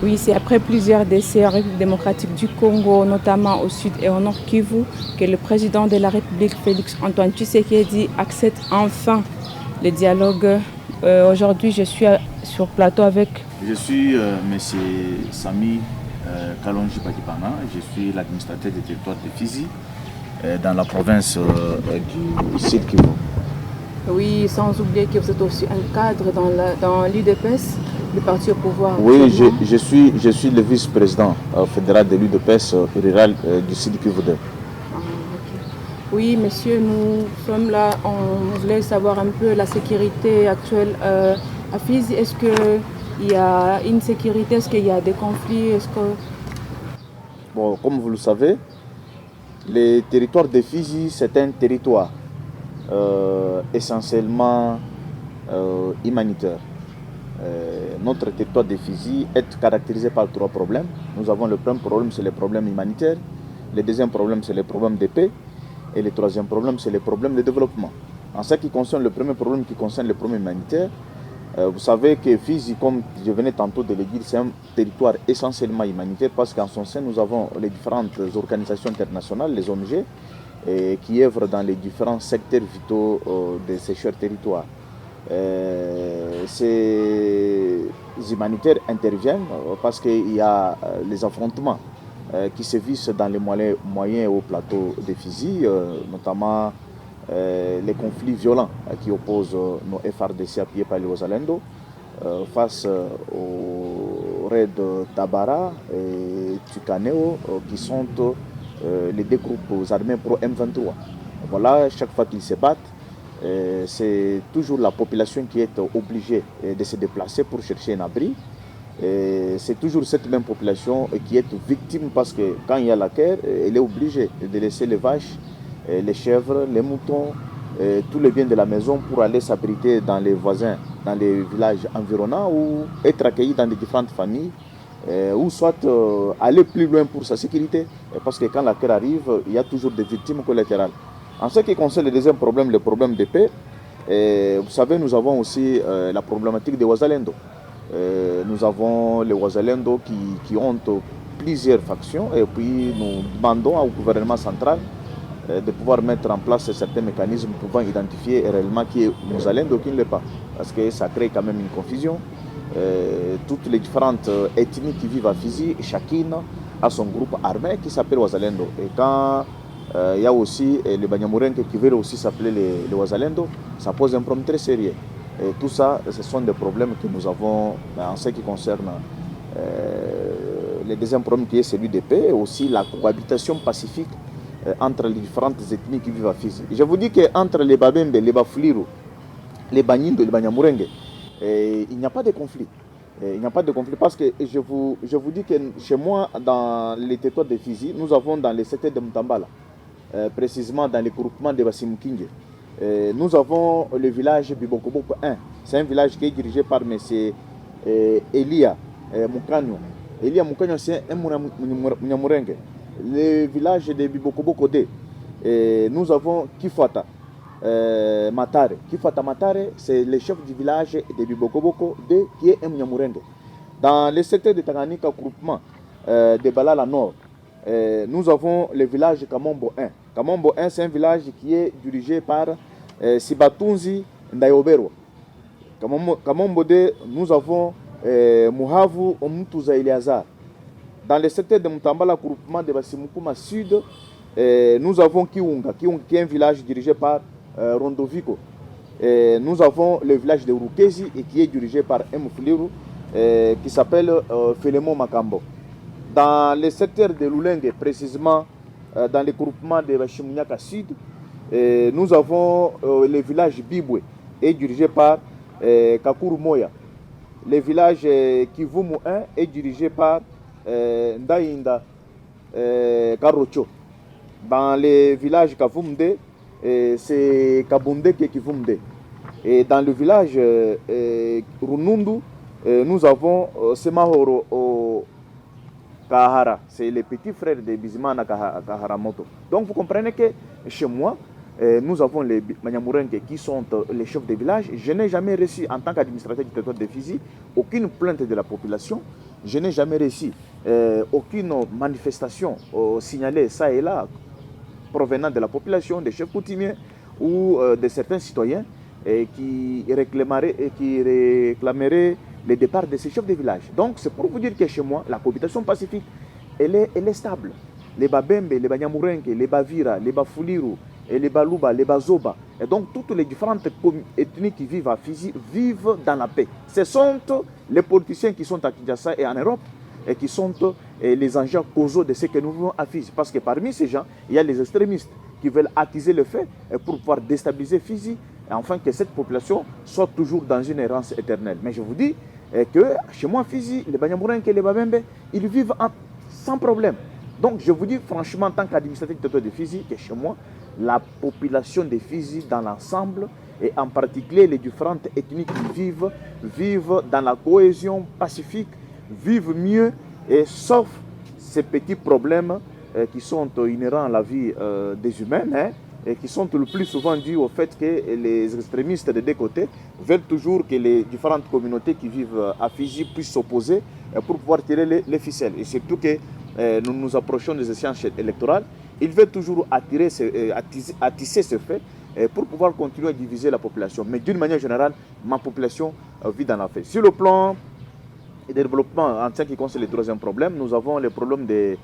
Oui, c'est après plusieurs décès en République démocratique du Congo, notamment au sud et au nord Kivu, que le président de la République, Félix Antoine Tshisekedi, accepte enfin le dialogue. Aujourd'hui, je suis sur plateau avec... Je suis M. Sami Kalonji Badibanga, je suis l'administrateur du territoire de Fizi, dans la province du Sud Kivu. Oui, sans oublier que vous êtes aussi un cadre dans l'UDPS, le parti au pouvoir. Oui, je suis le vice-président fédéral de l'UDPS rural du Sud Kivu. Oui, monsieur, nous sommes là. On voulait savoir un peu la sécurité actuelle à Fizi. Est-ce qu'il y a une sécurité? Est-ce qu'il y a des conflits? Bon, comme vous le savez, le territoire de Fizi, c'est un territoire essentiellement humanitaire. Notre territoire de Fizi est caractérisé par trois problèmes. Nous avons le premier problème, c'est le problème humanitaire. Le deuxième problème, c'est le problème de paix. Et le troisième problème, c'est le problème de développement. En ce qui concerne le premier problème qui concerne le problème humanitaire, vous savez que Fizi, comme je venais tantôt de le dire, c'est un territoire essentiellement humanitaire parce qu'en son sein, nous avons les différentes organisations internationales, les ONG, qui œuvrent dans les différents secteurs vitaux de ces chers territoires. Ces humanitaires interviennent parce qu'il y a les affrontements qui se vissent dans les moyens au plateau de Fizi, notamment les conflits violents qui opposent nos FRDC appuyés par les Wazalendo face aux raids Tabara et Tukaneo qui sont les deux groupes armés pro M23. Voilà, chaque fois qu'ils se battent, c'est toujours la population qui est obligée de se déplacer pour chercher un abri. C'est toujours cette même population qui est victime parce que quand il y a la guerre, elle est obligée de laisser les vaches, les chèvres, les moutons, tous les biens de la maison pour aller s'abriter dans les voisins, dans les villages environnants ou être accueillis dans des différentes familles ou soit aller plus loin pour sa sécurité parce que quand la guerre arrive, il y a toujours des victimes collatérales. En ce qui concerne le deuxième problème, le problème de paix, vous savez, nous avons aussi la problématique des Wazalendo. Nous avons les Wazalendo qui ont plusieurs factions et puis nous demandons au gouvernement central de pouvoir mettre en place certains mécanismes pouvant identifier réellement qui est Wazalendo ou qui ne l'est pas. Parce que ça crée quand même une confusion. Toutes les différentes ethnies qui vivent à Fizi, chacune a son groupe armé qui s'appelle Wazalendo. Et quand il y a aussi les Banyamulenge qui veulent aussi s'appeler les Wazalendo, ça pose un problème très sérieux. Et tout ça, ce sont des problèmes que nous avons en ce qui concerne le deuxième problème qui est celui de paix et aussi la cohabitation pacifique entre les différentes ethnies qui vivent à Fizi. Je vous dis qu'entre les Babembe, les Bafuliru, les Banyindo et les Banyamulenge, il n'y a pas de conflit. Il n'y a pas de conflit parce que je vous dis que chez moi, dans les territoires de Fizi, nous avons dans les secteurs de Mutambala, précisément dans les groupements de Basimukingé, nous avons le village Bibokoboko 1. C'est un village qui est dirigé par M. Elia Mukanyo. Elia Mukanyo, c'est un Munyamurenge. Le village de Bibokoboko 2. Nous avons Kifata Matare. Kifata Matare, c'est le chef du village de Bibokoboko 2 qui est un Munyamurenge. Dans le secteur de Tanganyika, groupement de Balala Nord, nous avons le village Kamombo 1. Kamombo 1, c'est un village qui est dirigé par Sibatunzi Ndayobero. Kamombo 2, nous avons Muhavu Omutuza Eliazar. Dans le secteur de Mutambala, groupement de Basimukuma Sud, nous avons Kiunga, qui est un village dirigé par Rondoviko. Nous avons le village de Rukezi et qui est dirigé par Mfuliru, qui s'appelle Felemo Makambo. Dans le secteur de Lulenge, précisément dans le groupement de Bachimunyaka Sud, nous avons le village Bibwe, est dirigé par Kakuru Moya. Le village Kivumu 1 est dirigé par Ndainda Karocho. Dans le village Kavumde, c'est Kabunde Kivumde. Et dans le village Runundu, nous avons Semahoro Kahara, c'est le petit frère de Bizimana Kaharamoto. Donc vous comprenez que chez moi, nous avons les Banyamulenge qui sont les chefs de village. Je n'ai jamais reçu en tant qu'administrateur du territoire de Fizi aucune plainte de la population. je n'ai jamais réussi aucune manifestation signalée ça et là provenant de la population, des chefs coutumiers ou de certains citoyens qui réclameraient le départ de ces chefs de village. Donc c'est pour vous dire que chez moi, la cohabitation pacifique, elle est stable. Les Babembe, les Banyamourenke, les Bavira, les Bafuliru, et les Baluba, les Bazoba, et donc toutes les différentes ethnies qui vivent à Fizi vivent dans la paix. Ce sont les politiciens qui sont à Kinshasa et en Europe et qui sont les agents causaux de ce que nous vivons à Fizi. Parce que parmi ces gens, il y a les extrémistes qui veulent attiser le fait pour pouvoir déstabiliser Fizi, et enfin que cette population soit toujours dans une errance éternelle. Mais je vous dis que chez moi, Fizi, les Banyamourenke et les Babembe, ils vivent sans problème. Donc je vous dis franchement, en tant qu'administrateur de Fizi, que chez moi, la population de Fizi dans l'ensemble, et en particulier les différentes ethnies qui vivent dans la cohésion pacifique, vivent mieux, et sauf ces petits problèmes qui sont inhérents à la vie des humains, et qui sont le plus souvent dus au fait que les extrémistes des deux côtés veulent toujours que les différentes communautés qui vivent à Fizi puissent s'opposer pour pouvoir tirer les ficelles. Et surtout que nous nous approchons des échéances électorales, ils veulent toujours attiser ce fait pour pouvoir continuer à diviser la population. Mais d'une manière générale, ma population vit dans la paix. Sur le plan des développements, en ce qui concerne le troisième problème, nous avons le problème des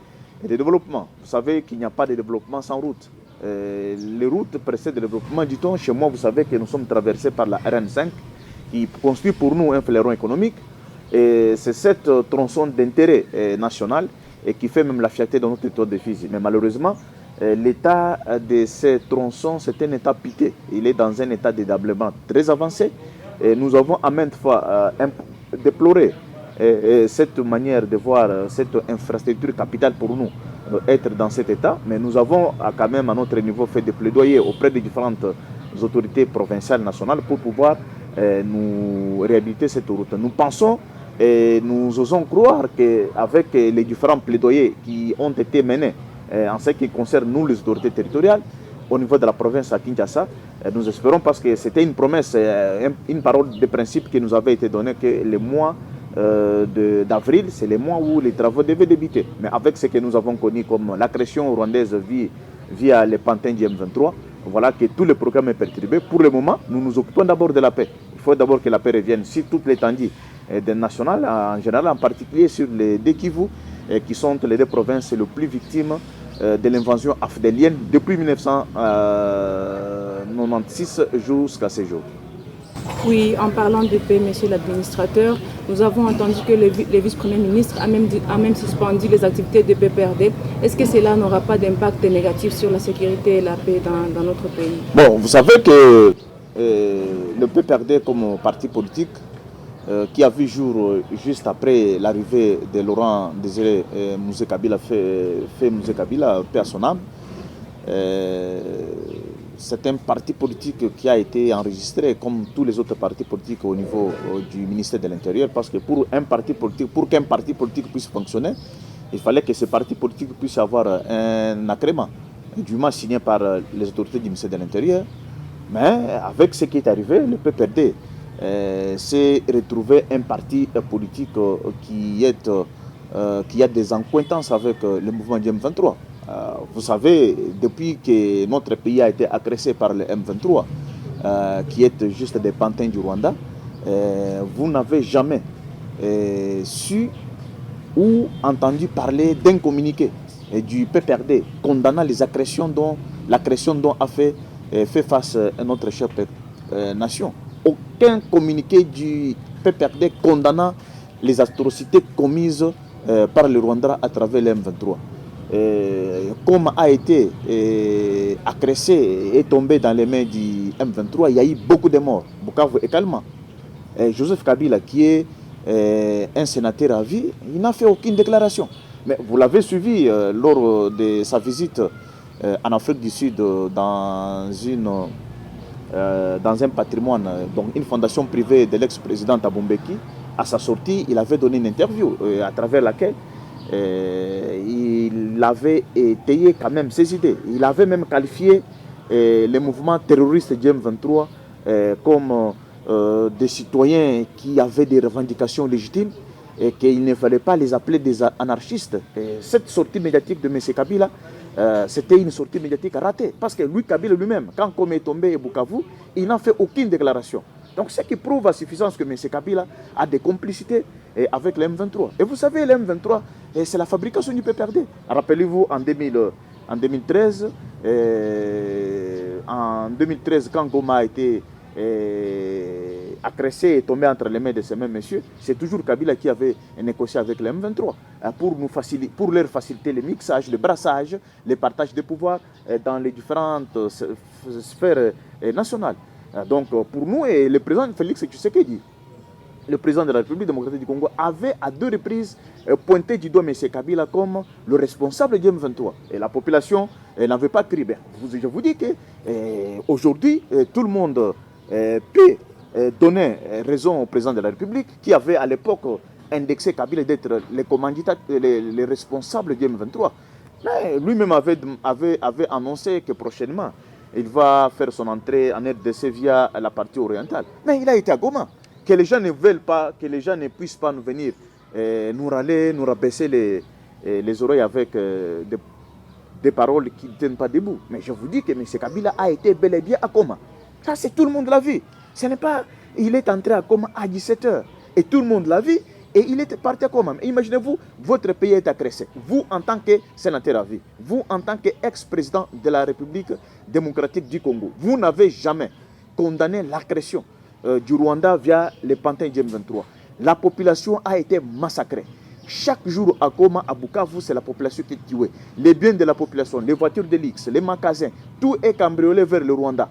développements. Vous savez qu'il n'y a pas de développement sans route. Les routes précèdent le développement, dit-on. Chez moi, vous savez que nous sommes traversés par la RN5, qui constitue pour nous un fleuron économique. Et c'est cette tronçon d'intérêt national et qui fait même la fierté de notre territoire de Fizi. Mais malheureusement, l'état de ces tronçons, c'est un état piqué. Il est dans un état de développement très avancé. Et nous avons à maintes fois déploré cette manière de voir cette infrastructure capitale pour nous être dans cet état. Mais nous avons quand même à notre niveau fait des plaidoyers auprès des différentes autorités provinciales, nationales pour pouvoir nous réhabiliter cette route. Nous pensons et nous osons croire qu'avec les différents plaidoyers qui ont été menés en ce qui concerne nous, les autorités territoriales, au niveau de la province à Kinshasa, nous espérons, parce que c'était une promesse, une parole de principe qui nous avait été donnée, que les mois d'avril, c'est les mois où les travaux devaient débuter. Mais avec ce que nous avons connu comme l'agression rwandaise via les pantins du M23, voilà que tout le programme est perturbé. Pour le moment, nous nous occupons d'abord de la paix. Il faut d'abord que la paix revienne sur toute l'étendue nationale, en général, en particulier sur les deux Kivu, qui sont les deux provinces les plus victimes de l'invasion afdélienne depuis 1996 jusqu'à ce jour. Oui, en parlant de paix, monsieur l'administrateur, nous avons entendu que le vice-premier ministre a même suspendu les activités de PPRD. Est-ce que cela n'aura pas d'impact négatif sur la sécurité et la paix dans notre pays? Bon, vous savez que le PPRD comme parti politique, qui a vu jour juste après l'arrivée de Laurent Désiré Mouzé Kabila, fait Mouzé Kabila, paix à son âme. C'est un parti politique qui a été enregistré comme tous les autres partis politiques au niveau du ministère de l'Intérieur, parce que pour qu'un parti politique puisse fonctionner, il fallait que ce parti politique puisse avoir un agrément, du moins signé par les autorités du ministère de l'Intérieur. Mais avec ce qui est arrivé, le PPRD s'est retrouvé un parti politique qui a des accointances avec le mouvement du M23. Vous savez, depuis que notre pays a été agressé par le M23, qui est juste des pantins du Rwanda, vous n'avez jamais su ou entendu parler d'un communiqué du PPRD condamnant l'agression dont a fait face à notre chère nation. Aucun communiqué du PPRD condamnant les atrocités commises par le Rwanda à travers le M23. Comme a été agressé et tombé dans les mains du M23, il y a eu beaucoup de morts, Bukavu également. Joseph Kabila, qui est un sénateur à vie, il n'a fait aucune déclaration. Mais vous l'avez suivi lors de sa visite en Afrique du Sud dans un patrimoine, donc une fondation privée de l'ex-président Thabo Mbeki. À sa sortie, il avait donné une interview à travers laquelle il avait étayé quand même ses idées. Il avait même qualifié les mouvements terroristes du M23 comme des citoyens qui avaient des revendications légitimes et qu'il ne fallait pas les appeler des anarchistes. Et cette sortie médiatique de M. Kabila, c'était une sortie médiatique ratée. Parce que lui, Kabila lui-même, quand Kome est tombé à Bukavu, il n'a fait aucune déclaration. Donc, ce qui prouve à suffisance que M. Kabila a des complicités avec le M23. Et vous savez, le M23, c'est la fabrication du PPRD. Rappelez-vous, en 2013, quand Goma a été agressé et tombé entre les mains de ces mêmes messieurs, c'est toujours Kabila qui avait négocié avec le M23 pour leur faciliter le mixage, le brassage, le partage de pouvoir dans les différentes sphères nationales. Donc pour nous, et le président Félix Tshisekedi, le président de la République démocratique du Congo, avait à 2 reprises pointé du doigt M. Kabila comme le responsable du M23. Et la population n'avait pas crié. Je vous dis qu'aujourd'hui, tout le monde peut donner raison au président de la République qui avait à l'époque indexé Kabila d'être les responsables du M23. Mais lui-même avait annoncé que prochainement, il va faire son entrée en RDC via la partie orientale. Mais il a été à Goma. Que les gens ne veulent pas, que les gens ne puissent pas nous venir nous râler, nous rabaisser les oreilles avec des paroles qui ne tiennent pas debout. Mais je vous dis que M. Kabila a été bel et bien à Goma. Ça, c'est tout le monde l'a vu. Ce n'est pas... Il est entré à Goma à 17h. Et tout le monde l'a vu. Et il est parti à Goma. Imaginez-vous, votre pays est agressé. Vous, en tant que sénateur à vie, vous, en tant qu'ex-président de la République démocratique du Congo, vous n'avez jamais condamné l'agression du Rwanda via les pantins du M23. La population a été massacrée. Chaque jour à Goma, à Bukavu, c'est la population qui est tuée. Les biens de la population, les voitures de luxe, les magasins, tout est cambriolé vers le Rwanda.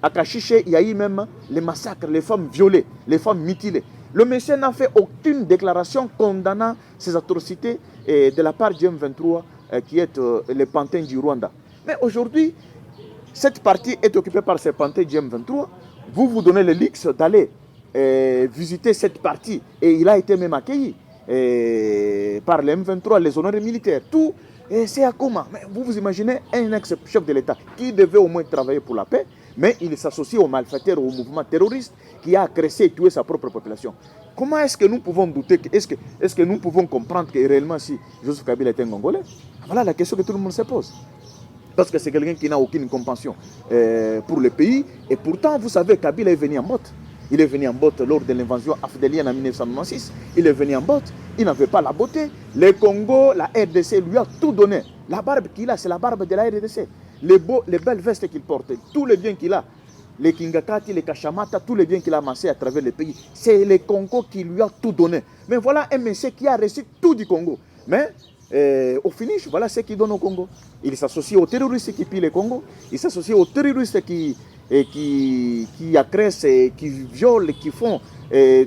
À Kachiche, il y a eu même les massacres, les femmes violées, les femmes mutilées. Le monsieur n'a fait aucune déclaration condamnant ces atrocités de la part du M23 qui est les pantins du Rwanda. Mais aujourd'hui, cette partie est occupée par ces pantins du M23. Vous donnez le luxe d'aller visiter cette partie. Et il a été même accueilli par les M23, les honoraires militaires. Tout, c'est à Goma. Mais vous imaginez un ex-chef de l'État qui devait au moins travailler pour la paix, mais il s'associe aux malfaiteurs, au mouvement terroriste qui a agressé et tué sa propre population. Comment est-ce que nous pouvons douter, est-ce que nous pouvons comprendre que réellement si Joseph Kabila est un Congolais? Voilà la question que tout le monde se pose. Parce que c'est quelqu'un qui n'a aucune compassion pour le pays. Et pourtant, vous savez, Kabila est venu en botte. Il est venu en botte lors de l'invasion afdélienne en 1996. Il est venu en botte. Il n'avait pas la beauté. Le Congo, la RDC lui a tout donné. La barbe qu'il a, c'est la barbe de la RDC. Les belles vestes qu'il porte, tous les biens qu'il a, les Kingakati, les Kachamata, tous les biens qu'il a amassés à travers le pays, c'est le Congo qui lui a tout donné. Mais voilà un monsieur qui a reçu tout du Congo. Mais au finish, voilà ce qu'il donne au Congo. Il s'associe aux terroristes qui pillent le Congo. Il s'associe aux terroristes qui agressent, qui violent, qui font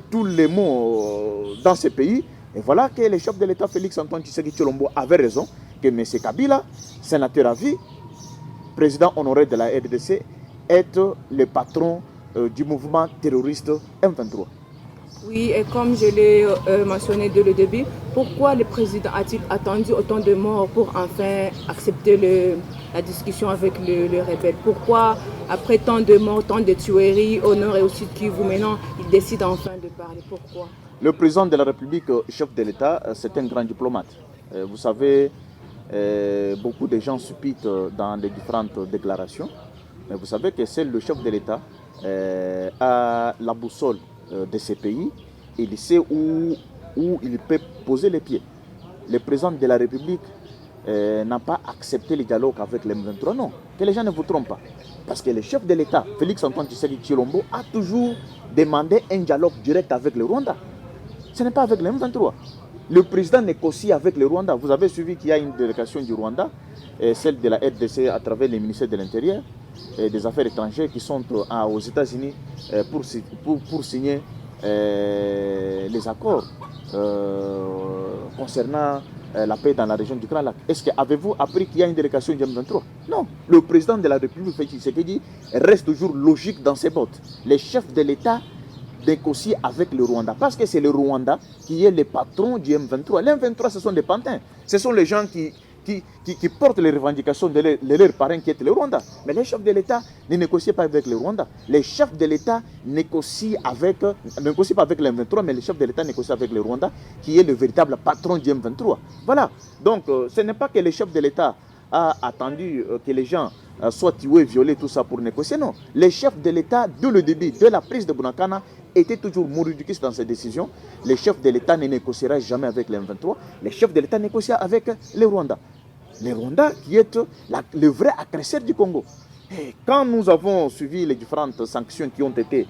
tous les maux dans ce pays. Et voilà que le chef de l'État, Félix Antoine Tshisekedi Tshilombo, avait raison que M. Kabila, sénateur à vie, président honoré de la RDC, est le patron du mouvement terroriste M23. Oui, et comme je l'ai mentionné dès le début, pourquoi le président a-t-il attendu autant de morts pour enfin accepter la discussion avec le rebelle? Pourquoi, après tant de morts, tant de tueries au nord et au sud Kivu, maintenant, il décide enfin de parler? Pourquoi? Le président de la République, chef de l'État, c'est un grand diplomate. Vous savez, beaucoup de gens suppitent dans les différentes déclarations, mais vous savez que seul le chef de l'État a la boussole de ces pays. Il sait où il peut poser les pieds. Le président de la République n'a pas accepté le dialogue avec les M23. Non, que les gens ne vous trompent pas. Parce que le chef de l'État, Félix Antoine Tshisekedi Tshilombo, a toujours demandé un dialogue direct avec le Rwanda. Ce n'est pas avec les M23. Le président négocie avec le Rwanda. Vous avez suivi qu'il y a une délégation du Rwanda, celle de la RDC à travers le ministère de l'Intérieur et des Affaires étrangères qui sont aux États-Unis pour signer les accords concernant la paix dans la région du Grand Lac. Est-ce que avez-vous appris qu'il y a une délégation du M23? Non. Le président de la République, Félix Tshisekedi, reste toujours logique dans ses bottes. Les chefs de l'État négocient avec le Rwanda parce que c'est le Rwanda qui est le patron du M23. Les M23, ce sont des pantins. Ce sont les gens qui portent les revendications de leur parrain qui est le Rwanda. Mais les chefs de l'État ne négocient pas avec le Rwanda. Les chefs de l'État négocient pas avec le M23, mais les chefs de l'État négocient avec le Rwanda, qui est le véritable patron du M23. Voilà. Donc, ce n'est pas que les chefs de l'État a attendu que les gens soient tués, violés, tout ça pour négocier. Non. Les chefs de l'État, dès le début de la prise de Bunagana, étaient toujours mouridikistes dans ces décisions. Les chefs de l'État ne négocieraient jamais avec les M23. Les chefs de l'État négocient avec le Rwanda. Le Rwanda qui est le vrai agresseur du Congo. Et quand nous avons suivi les différentes sanctions qui ont été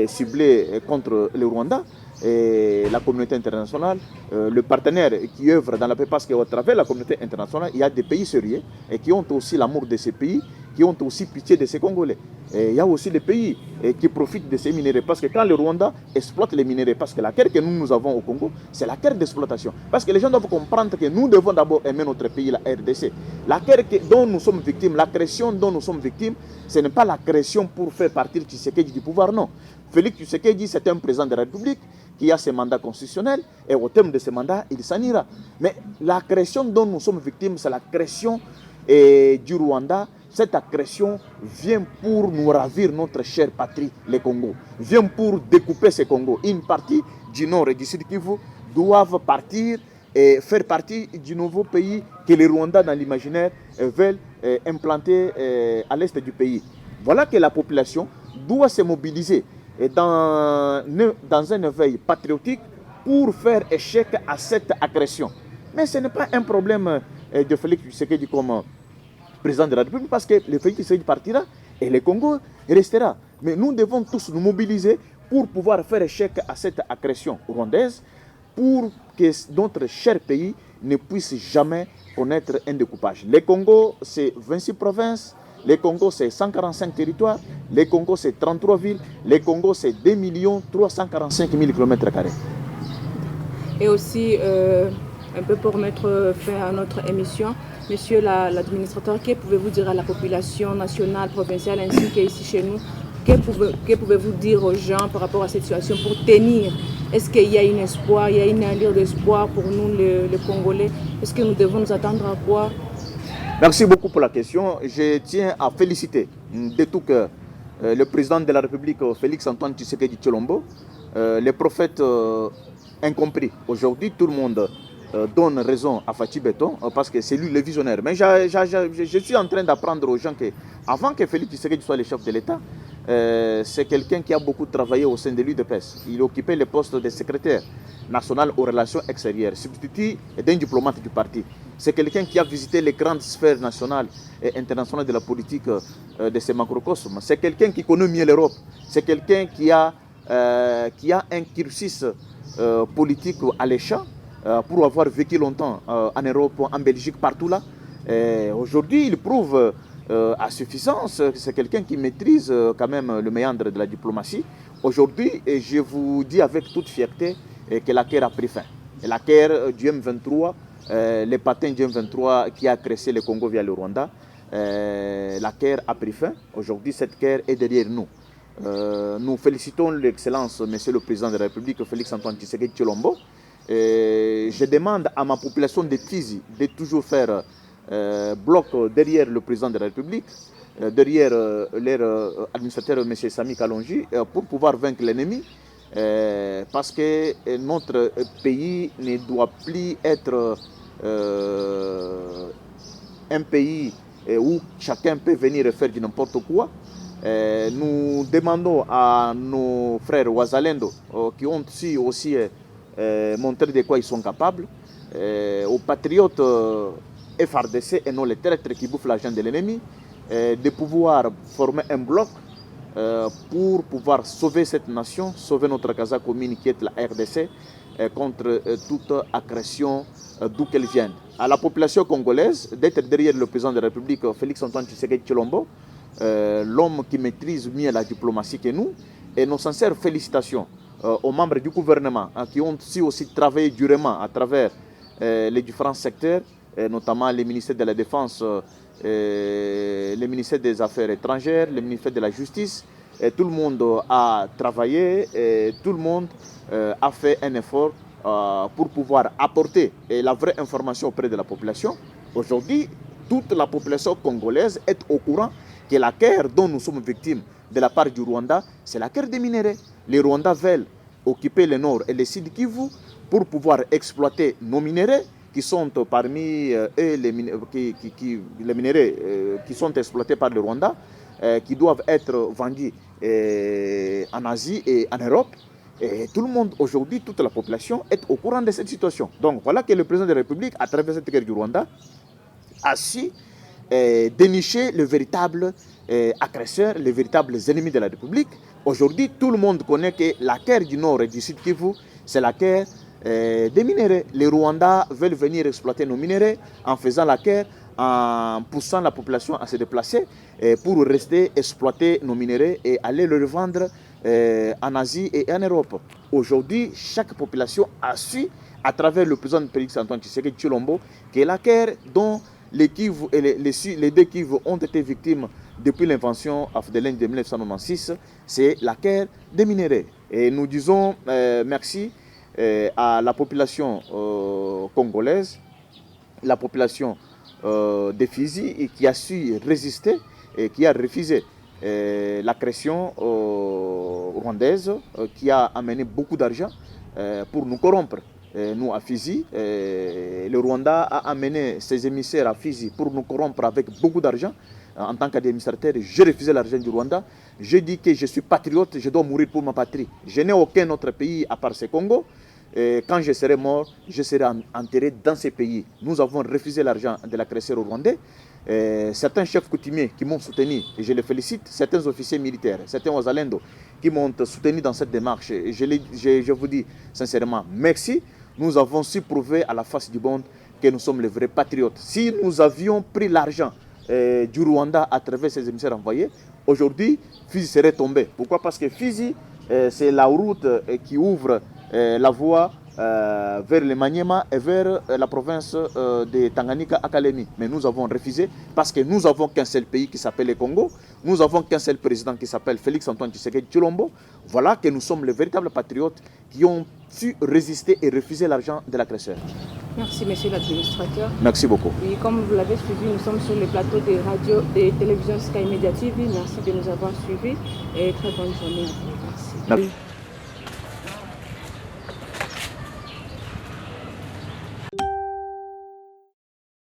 ciblées contre le Rwanda, et la communauté internationale, le partenaire qui œuvre dans la paix, parce qu'à travers la communauté internationale, il y a des pays sérieux et qui ont aussi l'amour de ces pays, qui ont aussi pitié de ces Congolais. Et il y a aussi des pays qui profitent de ces minéraux, parce que quand le Rwanda exploite les minéraux, parce que la guerre que nous avons au Congo, c'est la guerre d'exploitation. Parce que les gens doivent comprendre que nous devons d'abord aimer notre pays, la RDC. La guerre dont nous sommes victimes, l'agression dont nous sommes victimes, ce n'est pas l'agression pour faire partir Tshisekedi du pouvoir, non. Félix Tshisekedi, c'est un président de la République qui a ses mandats constitutionnels et au terme de ces mandats, il s'en ira. Mais l'agression dont nous sommes victimes, c'est l'agression du Rwanda. Cette agression vient pour nous ravir notre chère patrie, le Congo. Vient pour découper ce Congo. Une partie du nord et du sud Kivu doivent partir et faire partie du nouveau pays que les Rwandais dans l'imaginaire veulent implanter à l'est du pays. Voilà que la population doit se mobiliser dans un éveil patriotique pour faire échec à cette agression. Mais ce n'est pas un problème de Félix Tshisekedi comme président de la République, parce que le Félix Tshisekedi partira et le Congo restera. Mais nous devons tous nous mobiliser pour pouvoir faire échec à cette agression rwandaise, pour que notre cher pays ne puisse jamais connaître un découpage. Le Congo, c'est 26 provinces. Le Congo, c'est 145 territoires. Le Congo, c'est 33 villes. Le Congo, c'est 2 345 000 km². Et aussi, un peu pour mettre fin à notre émission, monsieur l'administrateur, que pouvez-vous dire à la population nationale, provinciale, ainsi qu'ici chez nous? Que pouvez-vous dire aux gens par rapport à cette situation pour tenir? Est-ce qu'il y a un espoir, il y a une allure d'espoir pour nous, les Congolais? Est-ce que nous devons nous attendre à quoi? Merci beaucoup pour la question. Je tiens à féliciter de tout cœur le président de la République, Félix Antoine Tshisekedi Tshilombo, les prophètes incompris. Aujourd'hui, tout le monde donne raison à Fathi Beton parce que c'est lui le visionnaire. Mais je suis en train d'apprendre aux gens qu'avant que Félix Tshisekedi soit le chef de l'État, c'est quelqu'un qui a beaucoup travaillé au sein de l'UDPS. Il occupait le poste de secrétaire national aux relations extérieures, substitut d'un diplomate du parti. C'est quelqu'un qui a visité les grandes sphères nationales et internationales de la politique de ces macrocosmes. C'est quelqu'un qui connaît mieux l'Europe. C'est quelqu'un qui a un cursus politique alléchant pour avoir vécu longtemps en Europe, en Belgique, partout là. Aujourd'hui, il prouve à suffisance que c'est quelqu'un qui maîtrise quand même le méandre de la diplomatie. Aujourd'hui, je vous dis avec toute fierté que la guerre a pris fin. Et la guerre du M23, les patins du M23 qui a agressé le Congo via le Rwanda, la guerre a pris fin. Aujourd'hui, cette guerre est derrière nous. Nous félicitons l'excellence, monsieur le président de la République, Félix Antoine Tshisekedi Tshilombo. Je demande à ma population de Tizi de toujours faire bloc derrière le président de la République, derrière leur administrateur, M. Sami Kalonji, pour pouvoir vaincre l'ennemi. Parce que notre pays ne doit plus être un pays où chacun peut venir faire du n'importe quoi. Nous demandons à nos frères Ouazalendo qui ont aussi montré de quoi ils sont capables, aux patriotes FRDC et non les traîtres qui bouffent l'argent de l'ennemi, de pouvoir former un bloc pour pouvoir sauver cette nation, sauver notre casa commune qui est la RDC contre toute agression d'où qu'elle vienne. À la population congolaise d'être derrière le président de la République, Félix Antoine Tshisekedi Tshilombo, l'homme qui maîtrise mieux la diplomatie que nous, et nos sincères félicitations aux membres du gouvernement qui ont aussi travaillé durement à travers les différents secteurs, notamment les ministères de la Défense, le ministère des Affaires étrangères, le ministère de la Justice. Et tout le monde a travaillé, et tout le monde a fait un effort pour pouvoir apporter la vraie information auprès de la population. Aujourd'hui, toute la population congolaise est au courant que la guerre dont nous sommes victimes de la part du Rwanda, c'est la guerre des minéraux. Les Rwandais veulent occuper le nord et le sud Kivu pour pouvoir exploiter nos minéraux qui sont parmi eux les minéraux qui sont exploités par le Rwanda, qui doivent être vendus en Asie et en Europe. Et tout le monde aujourd'hui, toute la population est au courant de cette situation. Donc voilà que le président de la République, à travers cette guerre du Rwanda, a su dénicher le véritable agresseur, les véritables ennemis de la République. Aujourd'hui, tout le monde connaît que la guerre du Nord et du Sud Kivu, c'est la guerre des minéraux. Les Rwandais veulent venir exploiter nos minéraux en faisant la guerre, en poussant la population à se déplacer pour rester exploiter nos minéraux et aller le revendre en Asie et en Europe. Aujourd'hui, chaque population a su, à travers le président Félix Antoine Tshisekedi Tshilombo, que la guerre dont les Kivu et les deux Kivu ont été victimes depuis l'invention de l'Inde de 1996, c'est la guerre des minéraux. Et nous disons merci à la population congolaise, la population de Fizi, qui a su résister et qui a refusé l'agression rwandaise qui a amené beaucoup d'argent pour nous corrompre. Nous à Fizi, le Rwanda a amené ses émissaires à Fizi pour nous corrompre avec beaucoup d'argent. En tant qu'administrateur, j'ai refusé l'argent du Rwanda. Je dis que je suis patriote, je dois mourir pour ma patrie. Je n'ai aucun autre pays à part ce Congo. Et quand je serai mort, je serai enterré dans ces pays. Nous avons refusé l'argent de l'agresseur rwandais. Certains chefs coutumiers qui m'ont soutenu, et je les félicite, certains officiers militaires, certains Wazalendo qui m'ont soutenu dans cette démarche. Et je vous dis sincèrement merci. Nous avons su prouver à la face du monde que nous sommes les vrais patriotes. Si nous avions pris l'argent du Rwanda à travers ces émissaires envoyés, aujourd'hui, Fizi serait tombé. Pourquoi? Parce que Fizi, c'est la route qui ouvre la voie vers le Maniema et vers la province de Tanganyika à Kalemi. Mais nous avons refusé parce que nous n'avons qu'un seul pays qui s'appelle le Congo. Nous n'avons qu'un seul président qui s'appelle Félix Antoine Tshisekedi Tshilombo. Voilà que nous sommes les véritables patriotes qui ont su résister et refuser l'argent de l'agresseur. Merci, monsieur l'administrateur. Merci beaucoup. Et comme vous l'avez suivi, nous sommes sur le plateau des radios et télévisions Sky Media TV. Merci de nous avoir suivis et très bonne journée à vous. Merci.